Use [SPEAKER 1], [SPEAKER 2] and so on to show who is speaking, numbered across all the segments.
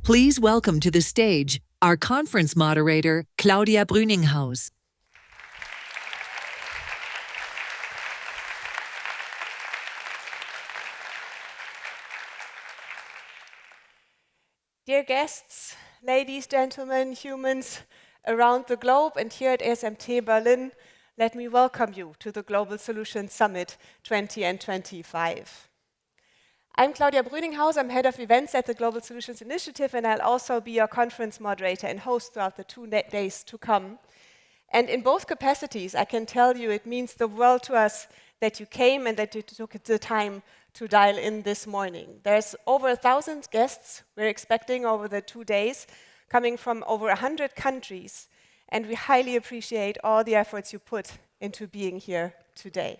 [SPEAKER 1] Please welcome to the stage our conference moderator, Claudia Brüninghaus.
[SPEAKER 2] Dear guests, ladies, gentlemen, humans around the globe and here at ESMT Berlin, let me welcome you to the Global Solutions Summit 2025. I'm Claudia Brüninghaus, I'm head of events at the Global Solutions Initiative, and I'll also be your conference moderator and host throughout the 2 days to come. And in both capacities, I can tell you it means the world to us that you came and that you took the time to dial in this morning. There's over 1,000 guests we're expecting over the 2 days, coming from over 100 countries, and we highly appreciate all the efforts you put into being here today.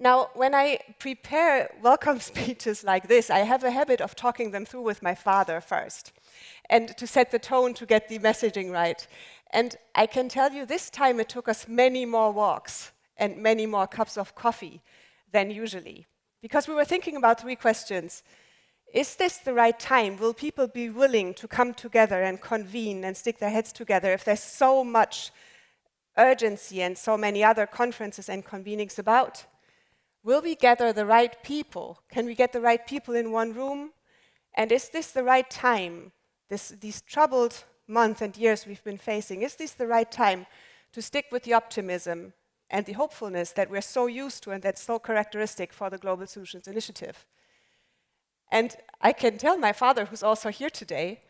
[SPEAKER 2] Now, when I prepare welcome speeches like this, I have a habit of talking them through with my father first, and to set the tone to get the messaging right. And I can tell you this time it took us many more walks and many more cups of coffee than usually, because we were thinking about 3 questions. Is this the right time? Will people be willing to come together and convene and stick their heads together if there's so much urgency and so many other conferences and convenings about? Will we gather the right people? Can we get the right people in one room? And is this the right time? These troubled months and years we've been facing, is this the right time to stick with the optimism and the hopefulness that we're so used to and that's so characteristic for the Global Solutions Initiative? And I can tell my father, who's also here today,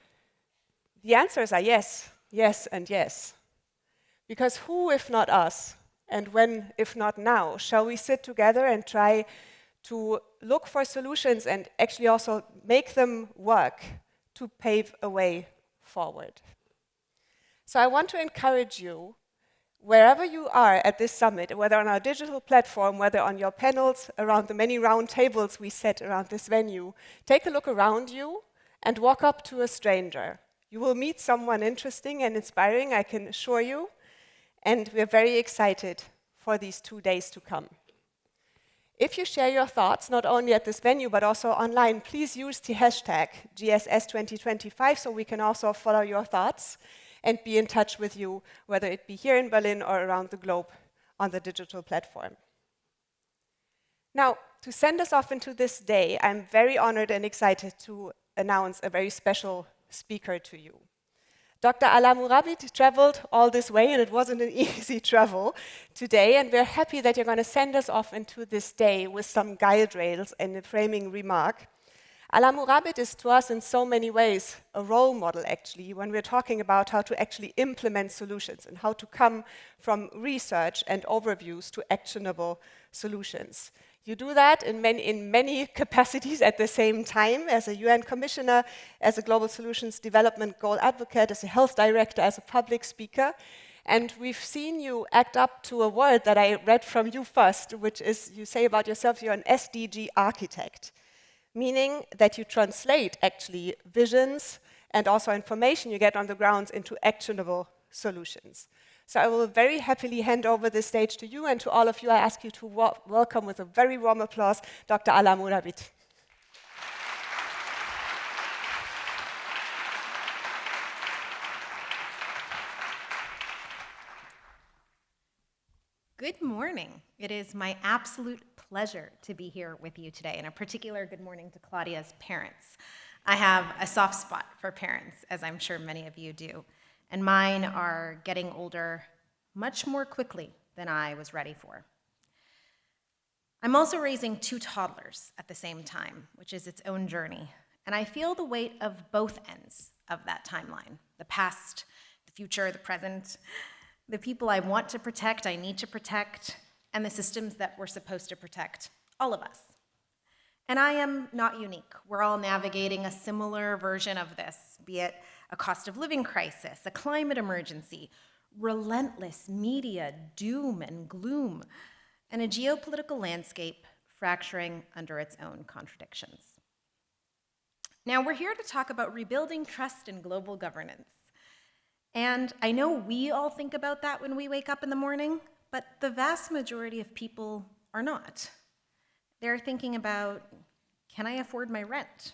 [SPEAKER 2] the answers are yes, yes, and yes. Because who, if not us, and when, if not now, shall we sit together and try to look for solutions and actually also make them work to pave a way forward? So I want to encourage you, wherever you are at this summit, whether on our digital platform, whether on your panels, around the many round tables we set around this venue, take a look around you and walk up to a stranger. You will meet someone interesting and inspiring, I can assure you, and we're very excited for these 2 days to come. If you share your thoughts, not only at this venue, but also online, please use the hashtag GSS2025 so we can also follow your thoughts and be in touch with you, whether it be here in Berlin or around the globe on the digital platform. Now, to send us off into this day, I'm very honored and excited to announce a very special speaker to you. Dr. Alaa Murabit traveled all this way, and it wasn't an easy travel today, and we're happy that you're going to send us off into this day with some guide rails and a framing remark. Alaa Murabit is to us in so many ways a role model, actually, when we're talking about how to actually implement solutions and how to come from research and overviews to actionable solutions. You do that in many capacities at the same time, as a UN commissioner, as a global solutions development goal advocate, as a health director, as a public speaker. And we've seen you act up to a word that I read from you first, which is, you say about yourself, you're an SDG architect, meaning that you translate actually visions and also information you get on the ground into actionable solutions. So I will very happily hand over the stage to you, and to all of you, I ask you to welcome with a very warm applause Dr. Alaa Murabit.
[SPEAKER 3] Good morning. It is my absolute pleasure to be here with you today, and a particular good morning to Claudia's parents. I have a soft spot for parents, as I'm sure many of you do, and mine are getting older much more quickly than I was ready for. I'm also raising 2 toddlers at the same time, which is its own journey, and I feel the weight of both ends of that timeline: the past, the future, the present, the people I want to protect, I need to protect, and the systems that we're supposed to protect, all of us. And I am not unique. We're all navigating a similar version of this, be it a cost of living crisis, a climate emergency, relentless media doom and gloom, and a geopolitical landscape fracturing under its own contradictions. Now, we're here to talk about rebuilding trust in global governance. And I know we all think about that when we wake up in the morning, but the vast majority of people are not. They're thinking about, can I afford my rent?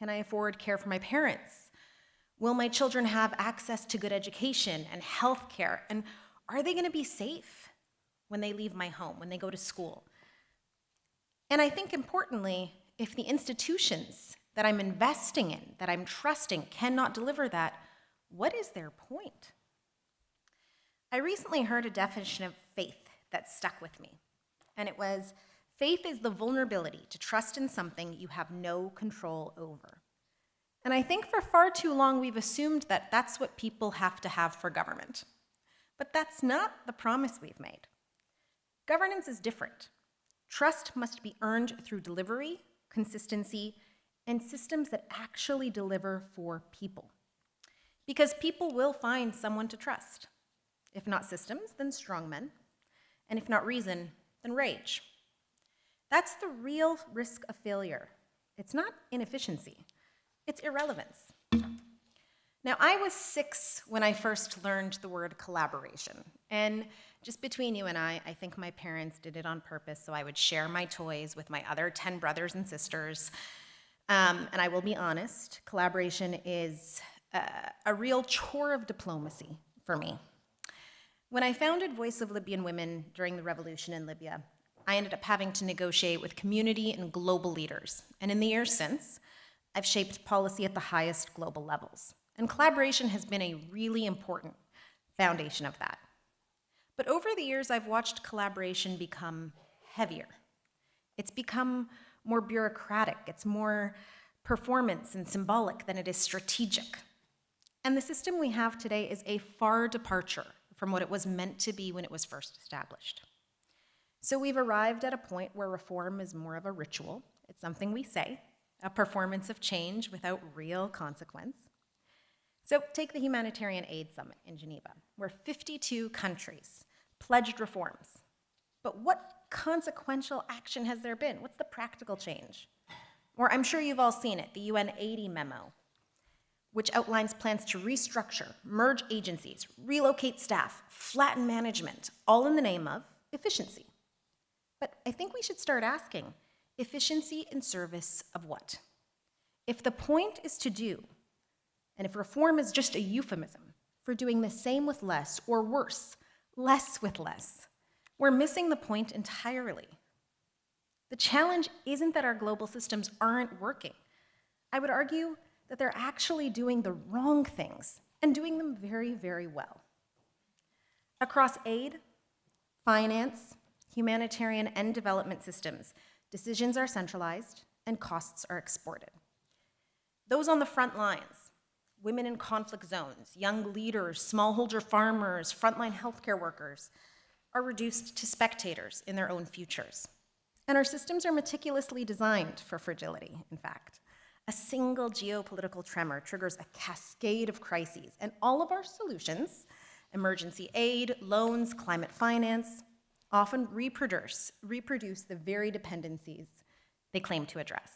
[SPEAKER 3] Can I afford care for my parents? Will my children have access to good education and health care? And are they going to be safe when they leave my home, when they go to school? And I think importantly, if the institutions that I'm investing in, that I'm trusting, cannot deliver that, what is their point? I recently heard a definition of faith that stuck with me, and it was, faith is the vulnerability to trust in something you have no control over. And I think for far too long we've assumed that that's what people have to have for government. But that's not the promise we've made. Governance is different. Trust must be earned through delivery, consistency, and systems that actually deliver for people. Because people will find someone to trust. If not systems, then strongmen. And if not reason, then rage. That's the real risk of failure. It's not inefficiency, it's irrelevance. Now, I was 6 when I first learned the word collaboration. And just between you and I think my parents did it on purpose so I would share my toys with my other 10 brothers and sisters. And I will be honest, collaboration is a real chore of diplomacy for me. When I founded Voice of Libyan Women during the revolution in Libya, I ended up having to negotiate with community and global leaders. And in the years since, I've shaped policy at the highest global levels. And collaboration has been a really important foundation of that. But over the years, I've watched collaboration become heavier. It's become more bureaucratic. It's more performance and symbolic than it is strategic. And the system we have today is a far departure from what it was meant to be when it was first established. So we've arrived at a point where reform is more of a ritual. It's something we say, a performance of change without real consequence. So take the Humanitarian Aid Summit in Geneva, where 52 countries pledged reforms. But what consequential action has there been? What's the practical change? Or I'm sure you've all seen it, the UN 80 memo, which outlines plans to restructure, merge agencies, relocate staff, flatten management, all in the name of efficiency. But I think we should start asking, efficiency in service of what? If the point is to do, and if reform is just a euphemism for doing the same with less, or worse, less with less, we're missing the point entirely. The challenge isn't that our global systems aren't working. I would argue that they're actually doing the wrong things and doing them very, very well. Across aid, finance, humanitarian, and development systems, decisions are centralized and costs are exported. Those on the front lines, women in conflict zones, young leaders, smallholder farmers, frontline healthcare workers, are reduced to spectators in their own futures. And our systems are meticulously designed for fragility, in fact. A single geopolitical tremor triggers a cascade of crises, and all of our solutions, emergency aid, loans, climate finance, often reproduce the very dependencies they claim to address.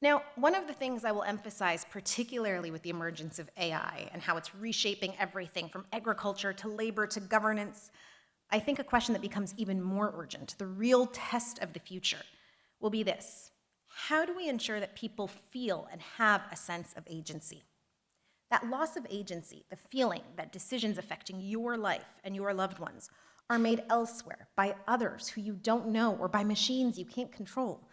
[SPEAKER 3] Now, one of the things I will emphasize, particularly with the emergence of AI and how it's reshaping everything from agriculture to labor to governance, I think a question that becomes even more urgent, the real test of the future, will be this: how do we ensure that people feel and have a sense of agency? That loss of agency, the feeling that decisions affecting your life and your loved ones are made elsewhere by others who you don't know or by machines you can't control,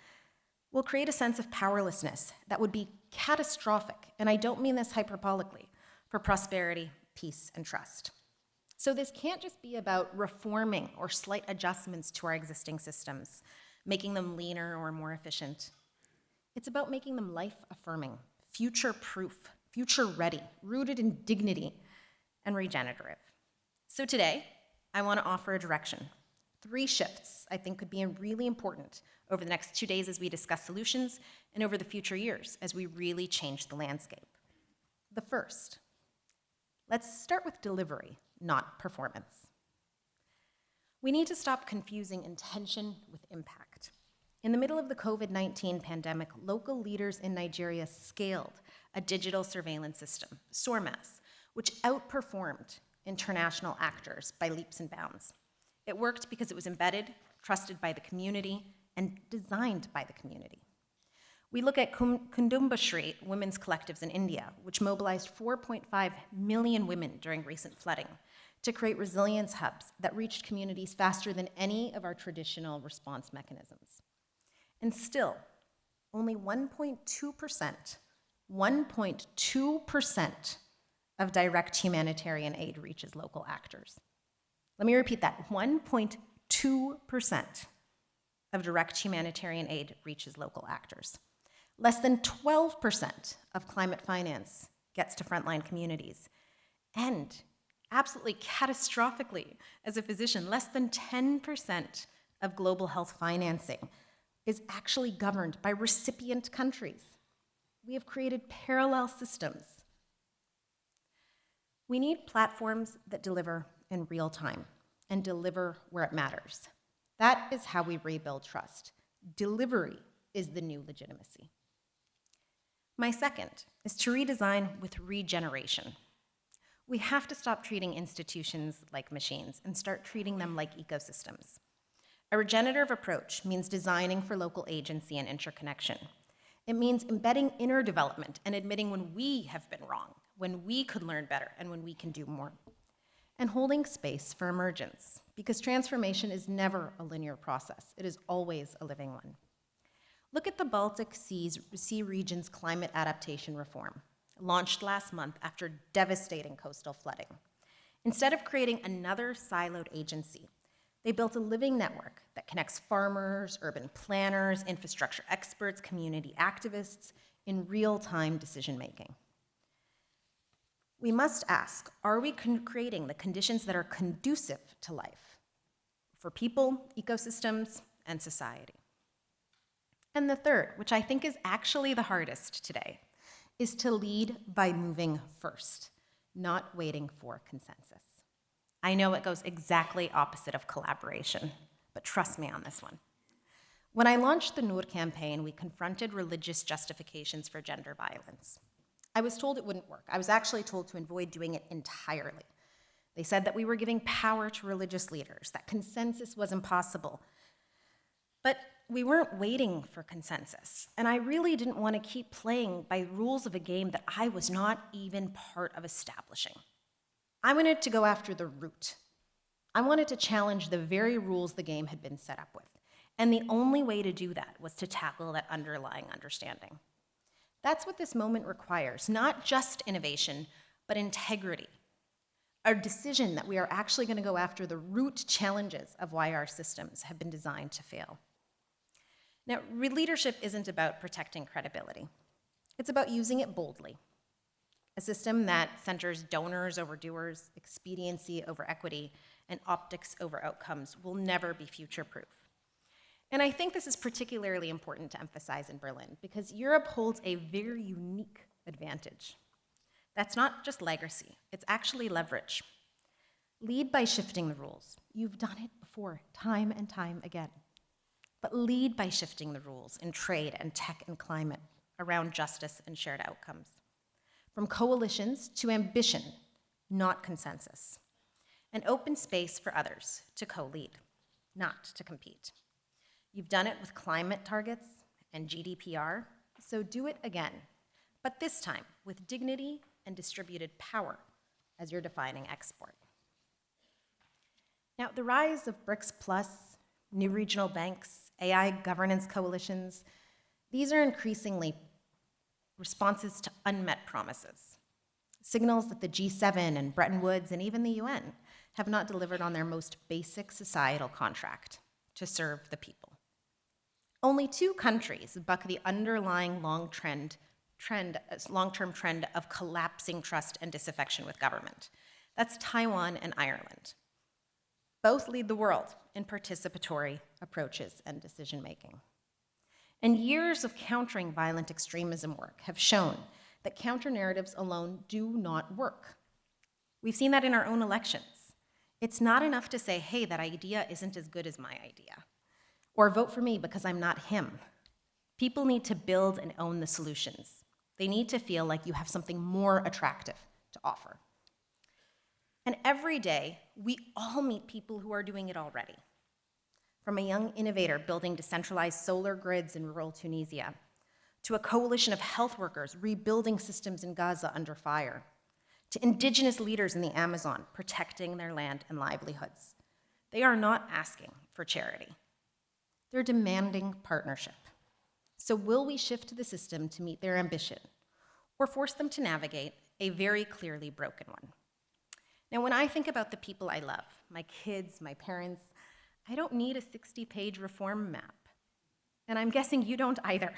[SPEAKER 3] will create a sense of powerlessness that would be catastrophic, and I don't mean this hyperbolically, for prosperity, peace, and trust. So this can't just be about reforming or slight adjustments to our existing systems, making them leaner or more efficient. It's about making them life-affirming, future-proof, future-ready, rooted in dignity, and regenerative. So today, I want to offer a direction. 3 shifts I think could be really important over the next 2 days as we discuss solutions, and over the future years as we really change the landscape. The first, let's start with delivery, not performance. We need to stop confusing intention with impact. In the middle of the COVID-19 pandemic, local leaders in Nigeria scaled a digital surveillance system, SORMAS, which outperformed international actors by leaps and bounds. It worked because it was embedded, trusted by the community, and designed by the community. We look at Kudumbashree women's collectives in India, which mobilized 4.5 million women during recent flooding to create resilience hubs that reached communities faster than any of our traditional response mechanisms. And still, only 1.2% of direct humanitarian aid reaches local actors. Let me repeat that, 1.2% of direct humanitarian aid reaches local actors. Less than 12% of climate finance gets to frontline communities. And absolutely catastrophically, as a physician, less than 10% of global health financing is actually governed by recipient countries. We have created parallel systems. We need platforms that deliver in real time and deliver where it matters. That is how we rebuild trust. Delivery is the new legitimacy. My second is to redesign with regeneration. We have to stop treating institutions like machines and start treating them like ecosystems. A regenerative approach means designing for local agency and interconnection. It means embedding inner development and admitting when we have been wrong, when we could learn better, and when we can do more. And holding space for emergence, because transformation is never a linear process. It is always a living one. Look at the Baltic Sea region's climate adaptation reform, launched last month after devastating coastal flooding. Instead of creating another siloed agency, they built a living network that connects farmers, urban planners, infrastructure experts, community activists in real-time decision-making. We must ask, are we creating the conditions that are conducive to life for people, ecosystems, and society? And the third, which I think is actually the hardest today, is to lead by moving first, not waiting for consensus. I know it goes exactly opposite of collaboration, but trust me on this one. When I launched the Noor campaign, we confronted religious justifications for gender violence. I was told it wouldn't work. I was actually told to avoid doing it entirely. They said that we were giving power to religious leaders, that consensus was impossible. But we weren't waiting for consensus, and I really didn't want to keep playing by rules of a game that I was not even part of establishing. I wanted to go after the root. I wanted to challenge the very rules the game had been set up with, and the only way to do that was to tackle that underlying understanding. That's what this moment requires, not just innovation, but integrity. A decision that we are actually going to go after the root challenges of why our systems have been designed to fail. Now, leadership isn't about protecting credibility. It's about using it boldly. A system that centers donors over doers, expediency over equity, and optics over outcomes will never be future-proof. And I think this is particularly important to emphasize in Berlin because Europe holds a very unique advantage. That's not just legacy, it's actually leverage. Lead by shifting the rules. You've done it before, time and time again. But lead by shifting the rules in trade and tech and climate around justice and shared outcomes. From coalitions to ambition, not consensus. An open space for others to co-lead, not to compete. You've done it with climate targets and GDPR, so do it again, but this time with dignity and distributed power as your defining export. Now, the rise of BRICS Plus, new regional banks, AI governance coalitions, these are increasingly responses to unmet promises, signals that the G7 and Bretton Woods and even the UN have not delivered on their most basic societal contract, to serve the people. Only 2 countries buck the underlying long-term trend of collapsing trust and disaffection with government. That's Taiwan and Ireland. Both lead the world in participatory approaches and decision-making. And years of countering violent extremism work have shown that counter-narratives alone do not work. We've seen that in our own elections. It's not enough to say, hey, that idea isn't as good as my idea, or vote for me because I'm not him. People need to build and own the solutions. They need to feel like you have something more attractive to offer. And every day, we all meet people who are doing it already. From a young innovator building decentralized solar grids in rural Tunisia, to a coalition of health workers rebuilding systems in Gaza under fire, to indigenous leaders in the Amazon protecting their land and livelihoods. They are not asking for charity. They're demanding partnership. So will we shift the system to meet their ambition, or force them to navigate a very clearly broken one? Now, when I think about the people I love, my kids, my parents, I don't need a 60-page reform map. And I'm guessing you don't either.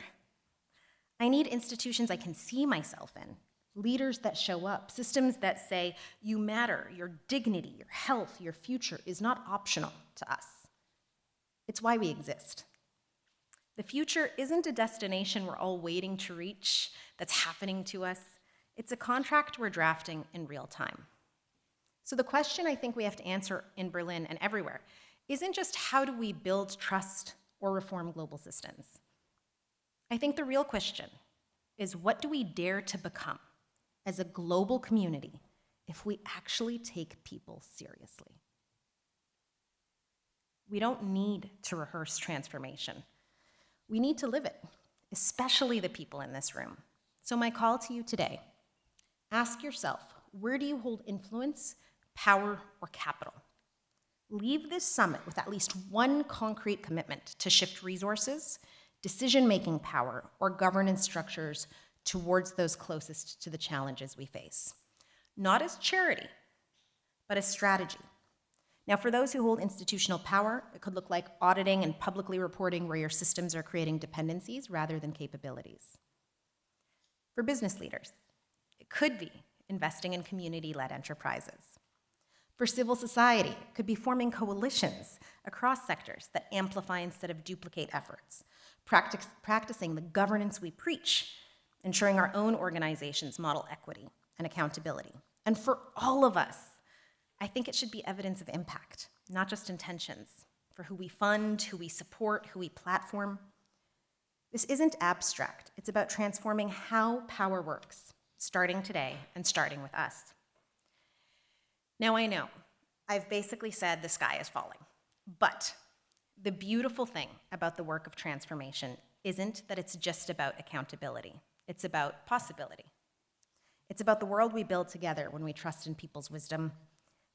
[SPEAKER 3] I need institutions I can see myself in, leaders that show up, systems that say, you matter, your dignity, your health, your future is not optional to us. It's why we exist. The future isn't a destination we're all waiting to reach that's happening to us. It's a contract we're drafting in real time. So the question I think we have to answer in Berlin and everywhere isn't just how do we build trust or reform global systems. I think the real question is what do we dare to become as a global community if we actually take people seriously? We don't need to rehearse transformation. We need to live it, especially the people in this room. So my call to you today, ask yourself, where do you hold influence, power, or capital? Leave this summit with at least one concrete commitment to shift resources, decision-making power, or governance structures towards those closest to the challenges we face. Not as charity, but as strategy. Now, for those who hold institutional power, it could look like auditing and publicly reporting where your systems are creating dependencies rather than capabilities. For business leaders, it could be investing in community-led enterprises. For civil society, it could be forming coalitions across sectors that amplify instead of duplicate efforts, practicing the governance we preach, ensuring our own organizations model equity and accountability. And for all of us, I think it should be evidence of impact, not just intentions, for who we fund, who we support, who we platform. This isn't abstract. It's about transforming how power works, starting today and starting with us. Now, I know I've basically said the sky is falling, but the beautiful thing about the work of transformation isn't that it's just about accountability. It's about possibility. It's about the world we build together when we trust in people's wisdom,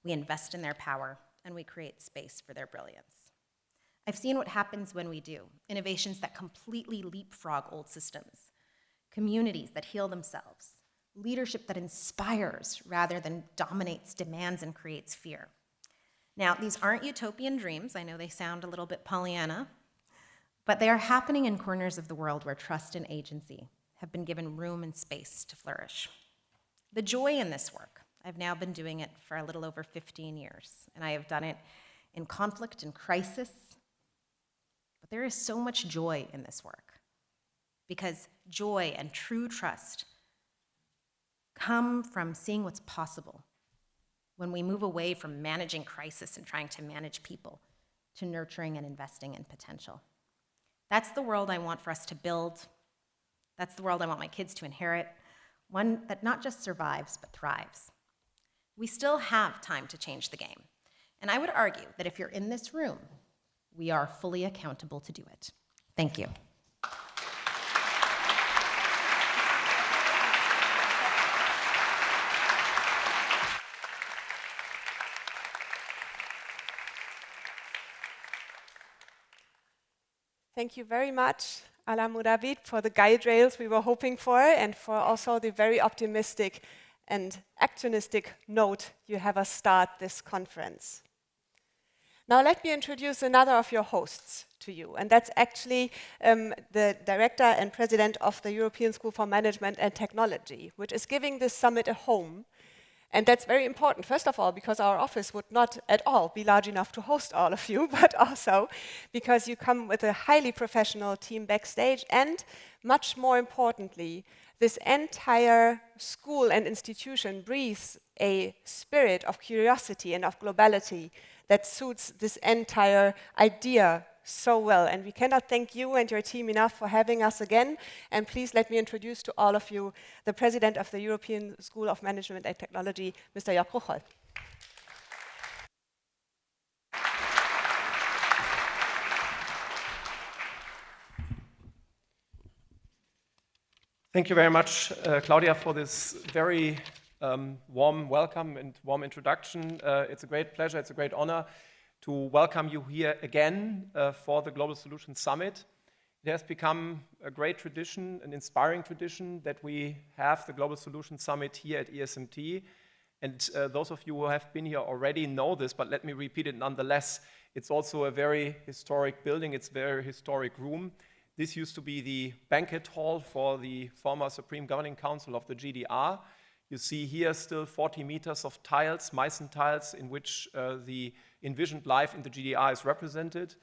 [SPEAKER 3] we invest in their power, and we create space for their brilliance. I've seen what happens when we do, innovations that completely leapfrog old systems, communities that heal themselves, leadership that inspires rather than dominates, demands, and creates fear. Now, these aren't utopian dreams. I know they sound a little bit Pollyanna, but they are happening in corners of the world where trust and agency have been given room and space to flourish. The joy in this work, I've now been doing it for a little over 15 years, and I have done it in conflict and crisis, but there is so much joy in this work, because joy and true trust come from seeing what's possible when we move away from managing crisis and trying to manage people to nurturing and investing in potential. That's the world I want for us to build. That's the world I want my kids to inherit, one that not just survives, but thrives. We still have time to change the game. And I would argue that if you're in this room, we are fully accountable to do it. Thank you.
[SPEAKER 2] Thank you very much, Alaa Murabit, for the guide rails we were hoping for, and for also the very optimistic and actionistic note you have us start this conference. Now let me introduce another of your hosts to you, and that's actually the director and president of the European School for Management and Technology, which is giving this summit a home. And that's very important, first of all, because our office would not at all be large enough to host all of you, but also because you come with a highly professional team backstage, and much more importantly, this entire school and institution breathes a spirit of curiosity and of globality that suits this entire idea so well. And we cannot thank you and your team enough for having us again. And please let me introduce to all of you the president of the European School of Management and Technology, Mr. Jörg Rocholl.
[SPEAKER 4] Thank you very much, Claudia, for this very warm welcome and warm introduction. It's a great pleasure, it's a great honor to welcome you here again for the Global Solutions Summit. It has become a great tradition, an inspiring tradition, that we have the Global Solutions Summit here at ESMT. And those of you who have been here already know this, but let me repeat it nonetheless. It's also a very historic building, it's a very historic room. This used to be the banquet hall for the former Supreme Governing Council of the GDR. You see here still 40 meters of tiles, Meissen tiles, in which the envisioned life in the GDR is represented.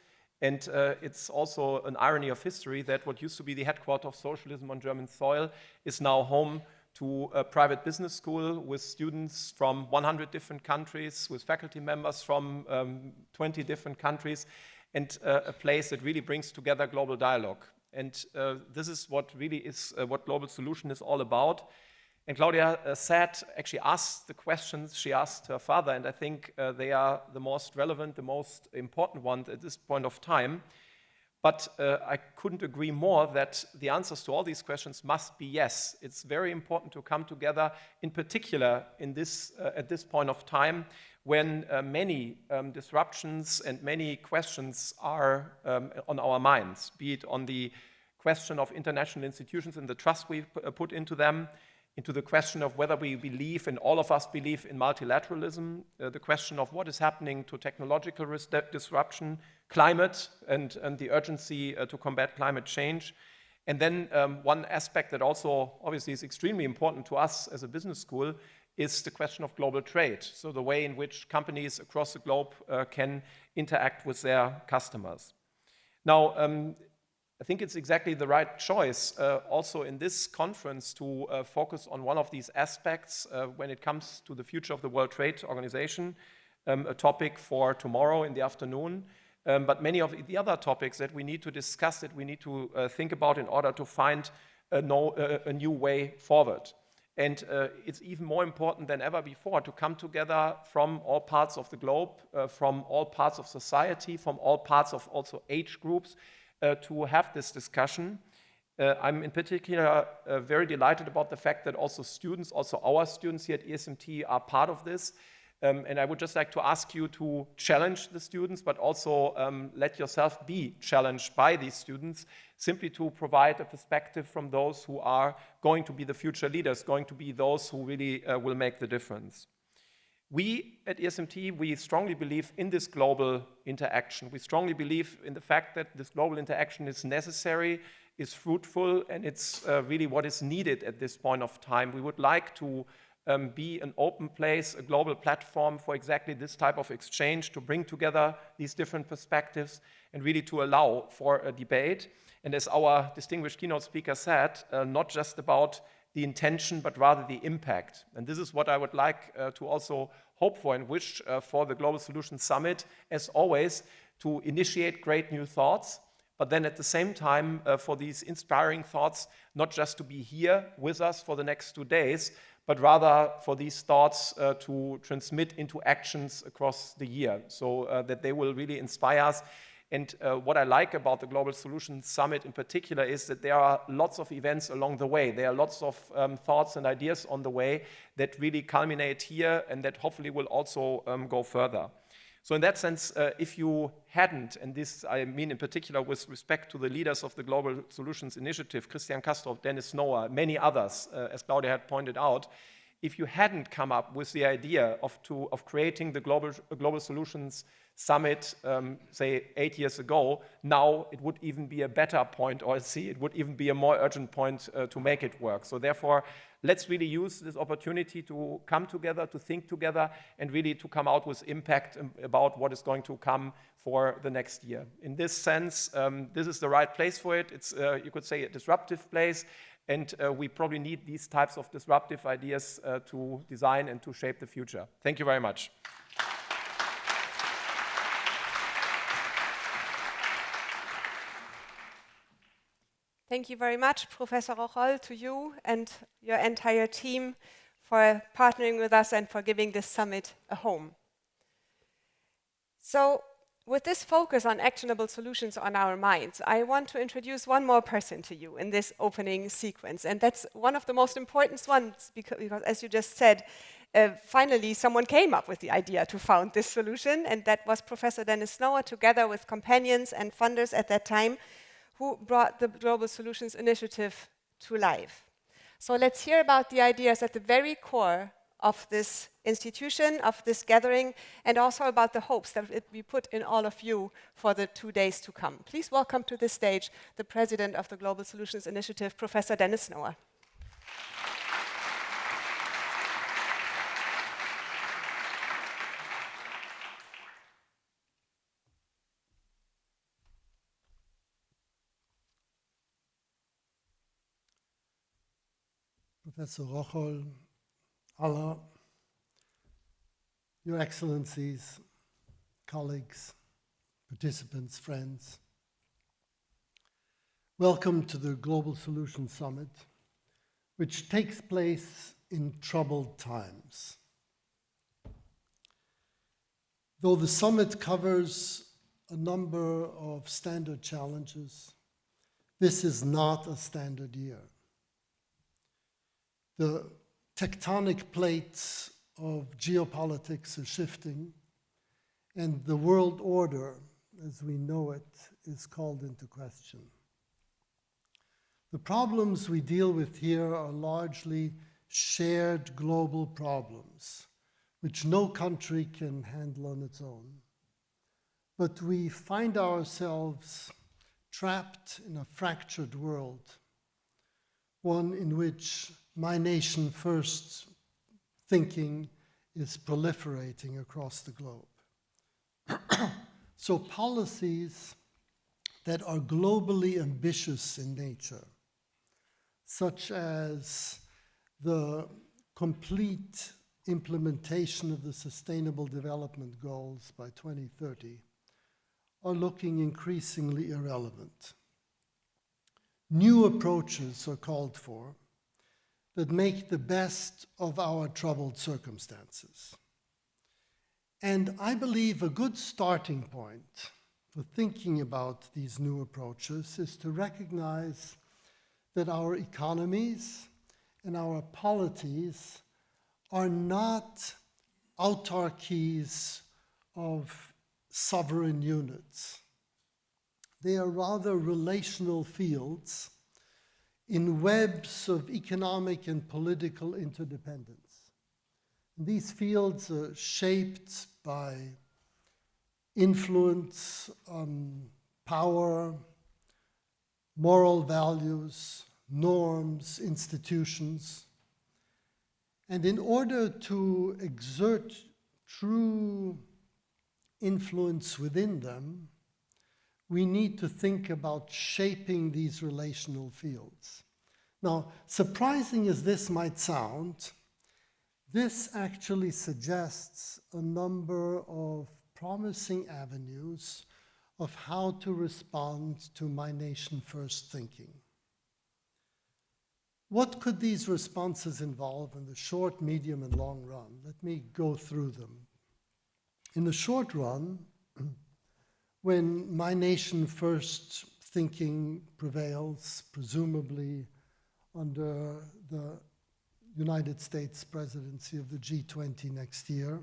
[SPEAKER 4] And it's also an irony of history that what used to be the headquarters of socialism on German soil is now home to a private business school with students from 100 different countries, with faculty members from 20 different countries, and a place that really brings together global dialogue. And this is what really is what Global Solution is all about. And Claudia actually asked the questions she asked her father, and I think they are the most relevant, the most important ones at this point of time. But I couldn't agree more that the answers to all these questions must be yes. It's very important to come together, in particular in this, at this point of time, when many disruptions and many questions are on our minds, be it on the question of international institutions and the trust we put into them, into the question of whether we believe, and all of us believe, in multilateralism, the question of what is happening to technological disruption, climate, and the urgency to combat climate change. And then one aspect that also obviously is extremely important to us as a business school is the question of global trade. So the way in which companies across the globe can interact with their customers. Now, I think it's exactly the right choice also in this conference to focus on one of these aspects when it comes to the future of the World Trade Organization, a topic for tomorrow in the afternoon. But many of the other topics that we need to discuss, that we need to think about in order to find a new way forward. And it's even more important than ever before to come together from all parts of the globe, from all parts of society, from all parts of also age groups, to have this discussion. I'm in particular very delighted about the fact that also students, also our students here at ESMT, are part of this. And I would just like to ask you to challenge the students, but also let yourself be challenged by these students, simply to provide a perspective from those who are going to be the future leaders, going to be those who really will make the difference. We at ESMT, we strongly believe in this global interaction. We strongly believe in the fact that this global interaction is necessary, is fruitful, and it's really what is needed at this point of time. We would like to be an open place, a global platform for exactly this type of exchange, to bring together these different perspectives and really to allow for a debate. And as our distinguished keynote speaker said, not just about the intention, but rather the impact. And this is what I would like to also hope for and wish for the Global Solutions Summit, as always, to initiate great new thoughts, but then at the same time for these inspiring thoughts, not just to be here with us for the next 2 days, but rather for these thoughts to transmit into actions across the year, so that they will really inspire us. And what I like about the Global Solutions Summit in particular is that there are lots of events along the way. There are lots of thoughts and ideas on the way that really culminate here and that hopefully will also go further. So in that sense, if you hadn't, and this I mean in particular with respect to the leaders of the Global Solutions Initiative, Christian Castorp, Dennis Noah, many others, as Claudia had pointed out, if you hadn't come up with the idea of creating the Global Solutions Summit, say 8 years ago, now it would even be a better point, or it would even be a more urgent point to make it work. So therefore, let's really use this opportunity to come together, to think together, and really to come out with impact about what is going to come for the next year. In this sense, this is the right place for it. It's, you could say, a disruptive place, and we probably need these types of disruptive ideas to design and to shape the future. Thank you very much.
[SPEAKER 2] Thank you very much, Professor Rocholl, to you and your entire team for partnering with us and for giving this summit a home. So with this focus on actionable solutions on our minds, I want to introduce one more person to you in this opening sequence. And that's one of the most important ones because as you just said, finally someone came up with the idea to found this solution, and that was Professor Dennis Snower, together with companions and funders at that time, who brought the Global Solutions Initiative to life. So let's hear about the ideas at the very core of this institution, of this gathering, and also about the hopes that we put in all of you for the 2 days to come. Please welcome to this stage the President of the Global Solutions Initiative, Professor Dennis Snower.
[SPEAKER 5] Professor Rocholl, Alaa, Your Excellencies, colleagues, participants, friends, welcome to the Global Solutions Summit, which takes place in troubled times. Though the summit covers a number of standard challenges, this is not a standard year. The tectonic plates of geopolitics are shifting, and the world order, as we know it, is called into question. The problems we deal with here are largely shared global problems, which no country can handle on its own. But we find ourselves trapped in a fractured world, one in which my nation first thinking is proliferating across the globe. So policies that are globally ambitious in nature, such as the complete implementation of the Sustainable Development Goals by 2030, are looking increasingly irrelevant. New approaches are called for that make the best of our troubled circumstances. And I believe a good starting point for thinking about these new approaches is to recognize that our economies and our polities are not autarkies of sovereign units. They are rather relational fields in webs of economic and political interdependence. These fields are shaped by influence, power, moral values, norms, institutions. And in order to exert true influence within them, we need to think about shaping these relational fields. Now, surprising as this might sound, this actually suggests a number of promising avenues of how to respond to my nation first thinking. What could these responses involve in the short, medium, and long run? Let me go through them. In the short run, when my nation first thinking prevails, presumably under the United States presidency of the G20 next year,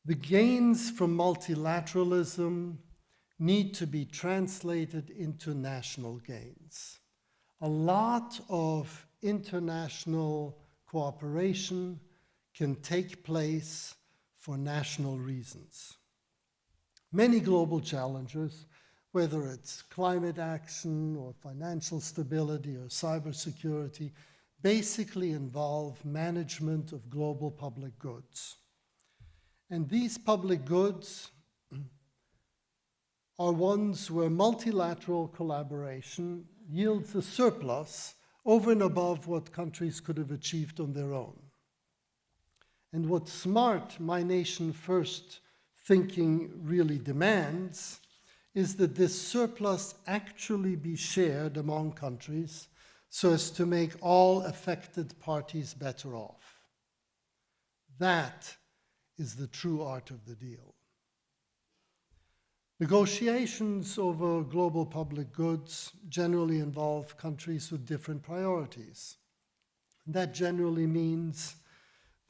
[SPEAKER 5] the gains from multilateralism need to be translated into national gains. A lot of international cooperation can take place for national reasons. Many global challenges, whether it's climate action or financial stability or cybersecurity, basically involve management of global public goods. And these public goods are ones where multilateral collaboration yields a surplus over and above what countries could have achieved on their own. And what smart, my nation first thinking really demands is that this surplus actually be shared among countries so as to make all affected parties better off. That is the true art of the deal. Negotiations over global public goods generally involve countries with different priorities. That generally means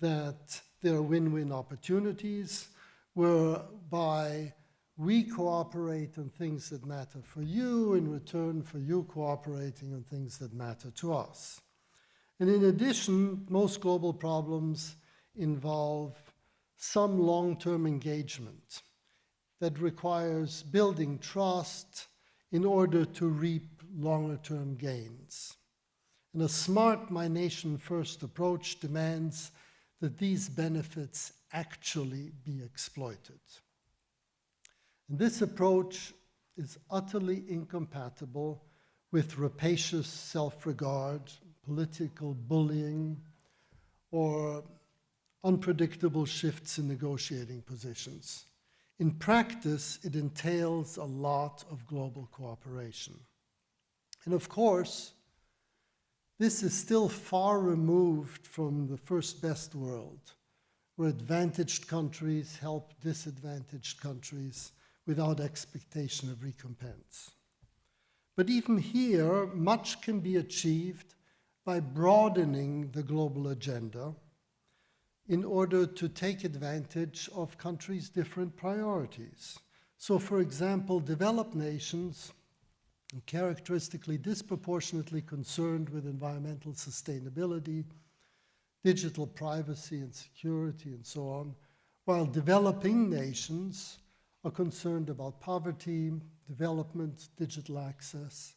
[SPEAKER 5] that there are win-win opportunities whereby we cooperate on things that matter for you in return for you cooperating on things that matter to us. And in addition, most global problems involve some long-term engagement that requires building trust in order to reap longer-term gains. And a smart My Nation First approach demands that these benefits actually be exploited. And this approach is utterly incompatible with rapacious self-regard, political bullying, or unpredictable shifts in negotiating positions. In practice, it entails a lot of global cooperation. And of course, this is still far removed from the first best world, where advantaged countries help disadvantaged countries without expectation of recompense. But even here, much can be achieved by broadening the global agenda in order to take advantage of countries' different priorities. So, for example, developed nations are characteristically disproportionately concerned with environmental sustainability, digital privacy and security, and so on, while developing nations are concerned about poverty, development, digital access.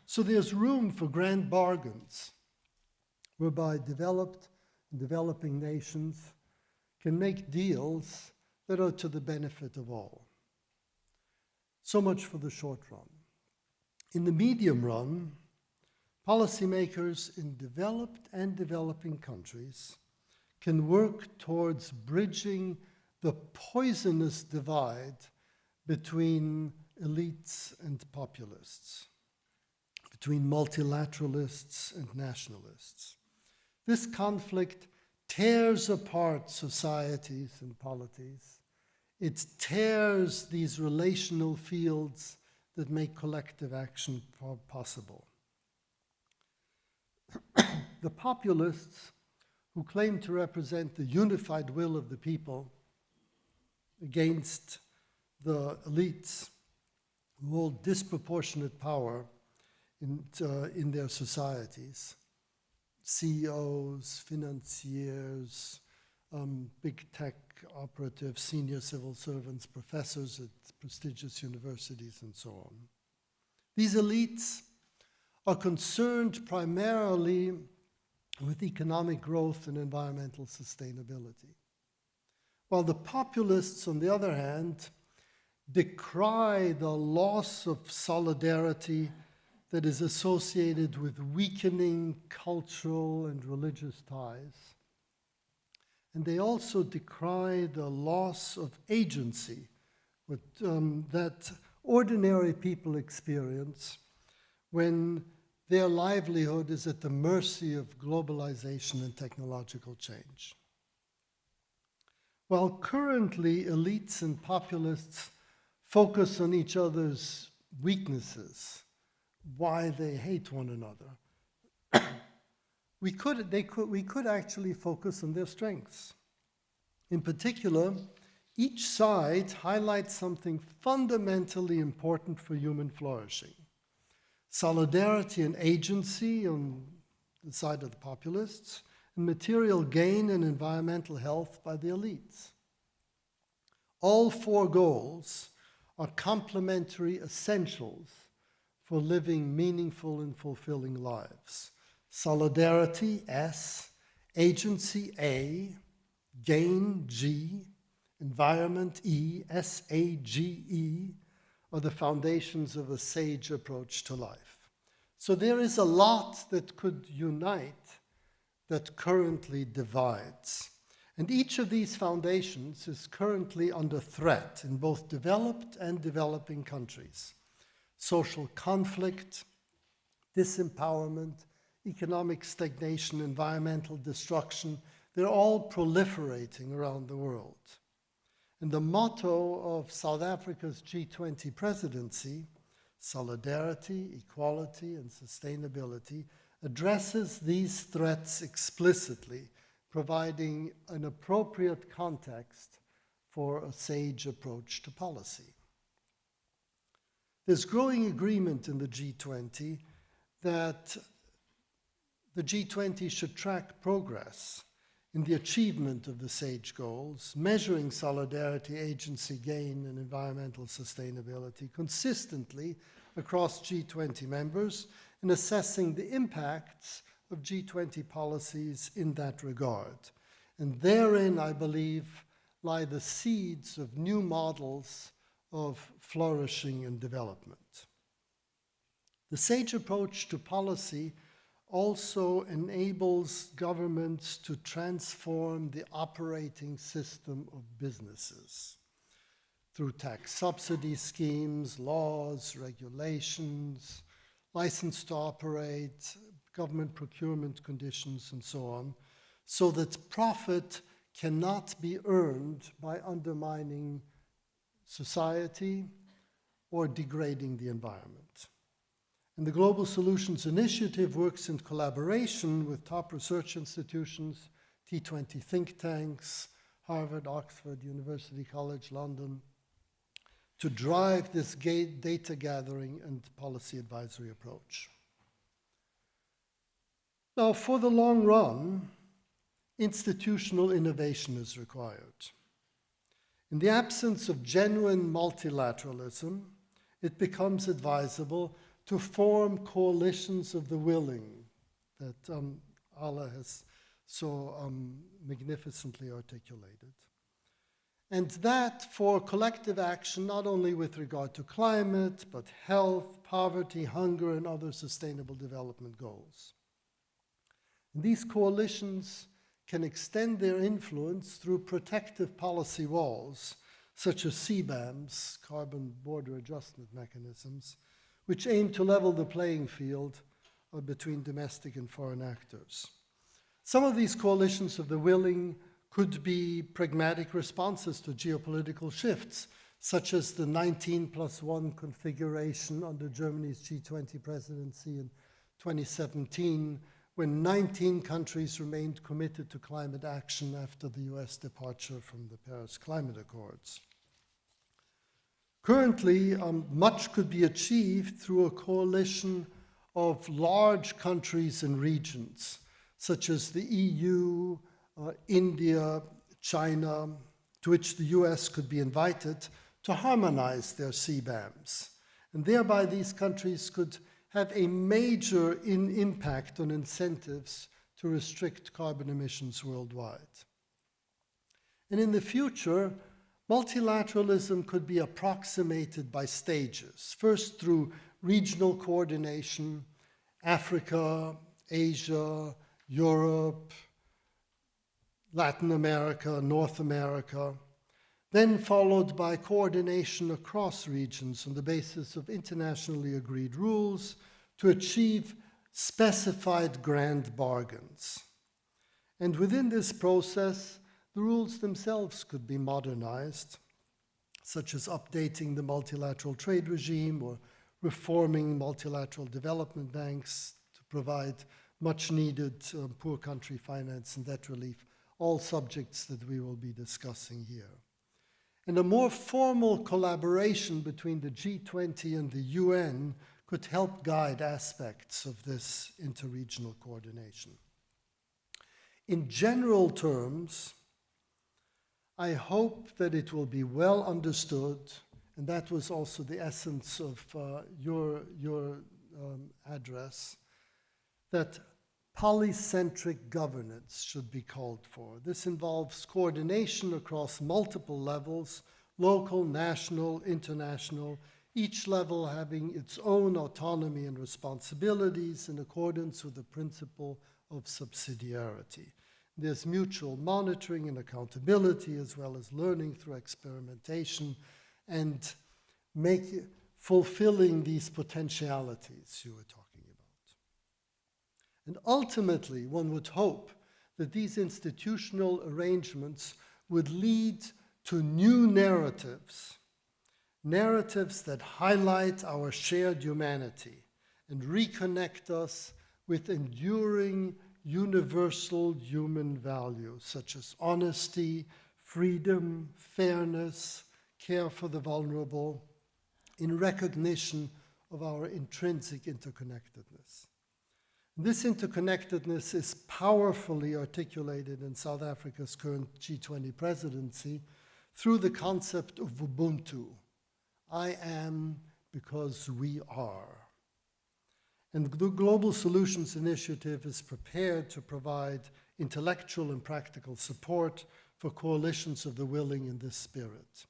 [SPEAKER 5] So there's room for grand bargains whereby developed and developing nations can make deals that are to the benefit of all. So much for the short run. In the medium run, policymakers in developed and developing countries can work towards bridging the poisonous divide between elites and populists, between multilateralists and nationalists. This conflict tears apart societies and polities. It tears these relational fields that make collective action possible. The populists who claim to represent the unified will of the people against the elites who hold disproportionate power in their societies, CEOs, financiers, big tech operatives, senior civil servants, professors at prestigious universities, and so on. These elites are concerned primarily with economic growth and environmental sustainability, while the populists, on the other hand, decry the loss of solidarity that is associated with weakening cultural and religious ties. And they also decry the loss of agency that ordinary people experience when their livelihood is at the mercy of globalization and technological change. While currently elites and populists focus on each other's weaknesses, why they hate one another, we could actually focus on their strengths. In particular, each side highlights something fundamentally important for human flourishing. Solidarity and agency on the side of the populists, and material gain and environmental health by the elites. All four goals are complementary essentials for living meaningful and fulfilling lives. Solidarity, S, agency, A, gain, G, environment, E, S-A-G-E, are the foundations of a sage approach to life. So there is a lot that could unite that currently divides. And each of these foundations is currently under threat in both developed and developing countries. Social conflict, disempowerment, economic stagnation, environmental destruction, they're all proliferating around the world. And the motto of South Africa's G20 presidency, solidarity, equality, and sustainability, addresses these threats explicitly, providing an appropriate context for a sage approach to policy. There's growing agreement in the G20 that the G20 should track progress in the achievement of the SAGE goals, measuring solidarity, agency gain, and environmental sustainability consistently across G20 members, and assessing the impacts of G20 policies in that regard. And therein, I believe, lie the seeds of new models of flourishing and development. The SAGE approach to policy also enables governments to transform the operating system of businesses through tax subsidy schemes, laws, regulations, license to operate, government procurement conditions, and so on, so that profit cannot be earned by undermining society or degrading the environment. And the Global Solutions Initiative works in collaboration with top research institutions, T20 think tanks, Harvard, Oxford, University College London, to drive this data gathering and policy advisory approach. Now, for the long run, institutional innovation is required. In the absence of genuine multilateralism, it becomes advisable to form coalitions of the willing that Alaa has so magnificently articulated. And that for collective action, not only with regard to climate, but health, poverty, hunger, and other sustainable development goals. And these coalitions can extend their influence through protective policy walls, such as CBAMs, carbon border adjustment mechanisms, which aim to level the playing field between domestic and foreign actors. Some of these coalitions of the willing could be pragmatic responses to geopolitical shifts, such as the 19+1 configuration under Germany's G20 presidency in 2017, when 19 countries remained committed to climate action after the US departure from the Paris Climate Accords. Currently, much could be achieved through a coalition of large countries and regions, such as the EU, India, China, to which the US could be invited to harmonize their CBAMs. And thereby these countries could have a major impact on incentives to restrict carbon emissions worldwide. And in the future, multilateralism could be approximated by stages, first through regional coordination, Africa, Asia, Europe, Latin America, North America, then followed by coordination across regions on the basis of internationally agreed rules to achieve specified grand bargains. And within this process, the rules themselves could be modernized, such as updating the multilateral trade regime or reforming multilateral development banks to provide much needed poor country finance and debt relief, all subjects that we will be discussing here. And a more formal collaboration between the G20 and the UN could help guide aspects of this interregional coordination. In general terms, I hope that it will be well understood, and that was also the essence of your address, that polycentric governance should be called for. This involves coordination across multiple levels, local, national, international, each level having its own autonomy and responsibilities in accordance with the principle of subsidiarity. There's mutual monitoring and accountability, as well as learning through experimentation and fulfilling these potentialities you were talking about. And ultimately, one would hope that these institutional arrangements would lead to new narratives, narratives that highlight our shared humanity and reconnect us with enduring universal human values such as honesty, freedom, fairness, care for the vulnerable, in recognition of our intrinsic interconnectedness. This interconnectedness is powerfully articulated in South Africa's current G20 presidency through the concept of Ubuntu. I am because we are. And the Global Solutions Initiative is prepared to provide intellectual and practical support for coalitions of the willing in this spirit.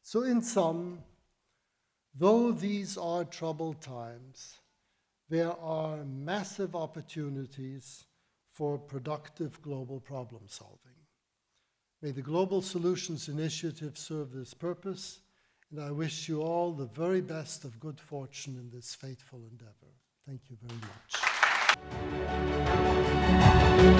[SPEAKER 5] So in sum, though these are troubled times, there are massive opportunities for productive global problem solving. May the Global Solutions Initiative serve this purpose, and I wish you all the very best of good fortune in this fateful endeavor. Thank you very much.